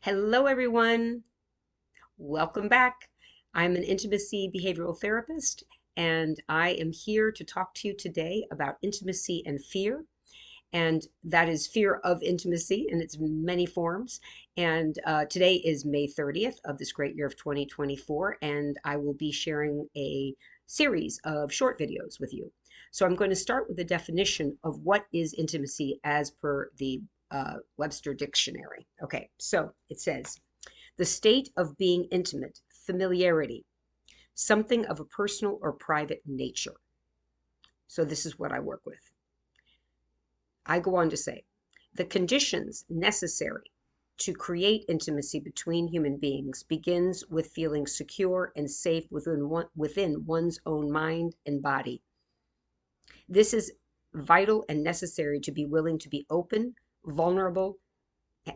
Hello, everyone. Welcome back. I'm an intimacy behavioral therapist, and I am here to talk to you today about intimacy and fear. And that is fear of intimacy in its many forms. And today is May 30th of this great year of 2024, and I will be sharing a series of short videos with you. So I'm going to start with the definition of what is intimacy as per the Webster Dictionary. Okay, so it says, the state of being intimate, familiarity, something of a personal or private nature. So this is what I work with. I go on to say, the conditions necessary to create intimacy between human beings begins with feeling secure and safe within one's own mind and body. This is vital and necessary to be willing to be open, vulnerable,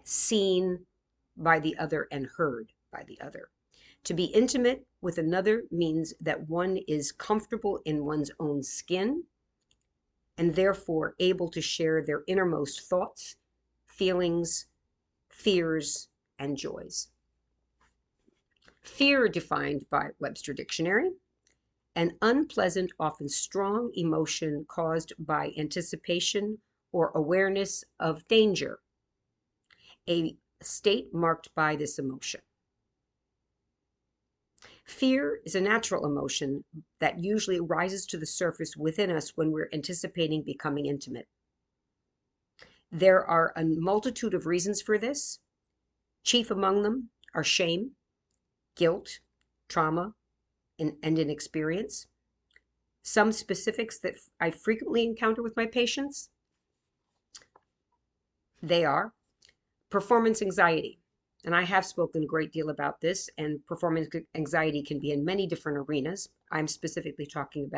seen by the other, and heard by the other. To be intimate with another means that one is comfortable in one's own skin and therefore able to share their innermost thoughts, feelings, fears, and joys. Fear, defined by Webster Dictionary, an unpleasant, often strong emotion caused by anticipation or awareness of danger, a state marked by this emotion. Fear is a natural emotion that usually rises to the surface within us when we're anticipating becoming intimate. There are a multitude of reasons for this. Chief among them are shame, guilt, trauma, and inexperience. Some specifics that I frequently encounter with my patients, they are performance anxiety. And I have spoken a great deal about this, and performance anxiety can be in many different arenas. I'm specifically talking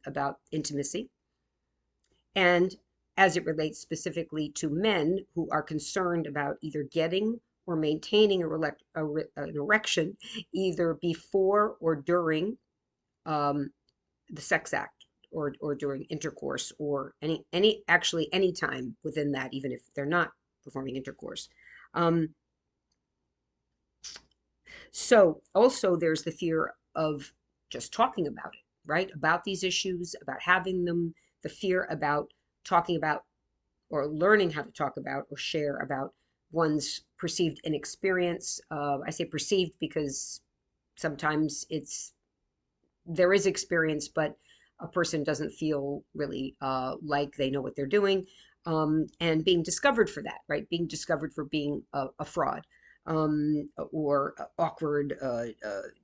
about intimacy. And as it relates specifically to men who are concerned about either getting or maintaining an erection either before or during the sex act or during intercourse or any time within that, even if they're not performing intercourse. Um, So also there's the fear of just talking about it, right? About these issues, about having them, the fear about talking about or learning how to talk about or share about one's perceived inexperience. I say perceived because sometimes there is experience, but a person doesn't feel really like they know what they're doing. And being discovered for that, right? Being discovered for being a fraud or awkward,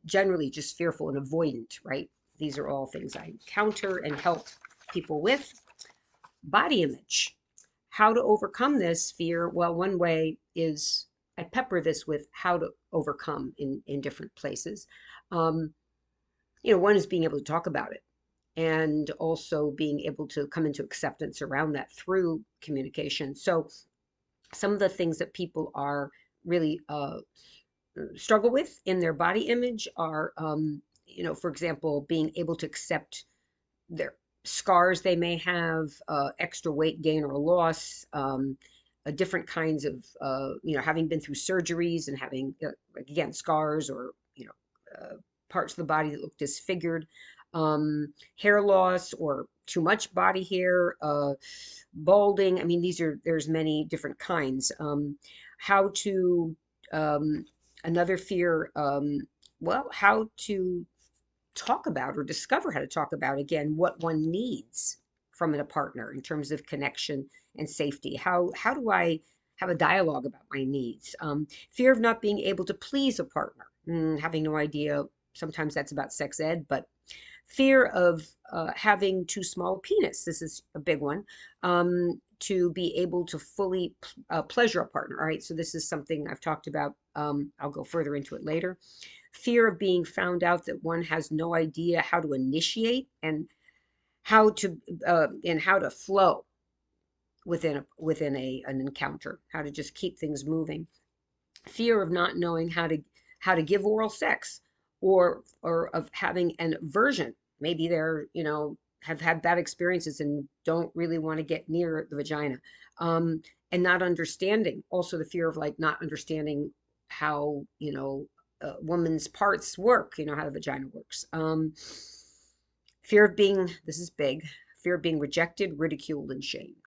generally just fearful and avoidant, right? These are all things I encounter and help people with. Body image. How to overcome this fear? Well, one way is I pepper this with how to overcome in different places. Um, one is being able to talk about it and also being able to come into acceptance around that through communication. So, some of the things that people are really struggle with in their body image are, for example, being able to accept their scars they may have, extra weight gain or loss, different kinds of, having been through surgeries and having, like, again, scars or, parts of the body that look disfigured, hair loss or too much body hair, balding. I mean, there's many different kinds. How to, um, another fear, well, how to talk about or discover how to talk about again what one needs from a partner in terms of connection and safety. How do I have a dialogue about my needs? Fear of not being able to please a partner, having no idea. Sometimes that's about sex ed, but fear of having too small a penis. This is a big one. To be able to fully pleasure a partner. All right, so this is something I've talked about. I'll go further into it later. Fear of being found out that one has no idea how to initiate and how to flow within an encounter, how to just keep things moving. Fear of not knowing how to give oral sex, or of having an aversion. Maybe they're, have had bad experiences and don't really want to get near the vagina. and not understanding, also the fear of like not understanding how, a woman's parts work, how the vagina works. Fear of being, this is big, fear of being rejected, ridiculed, and shamed.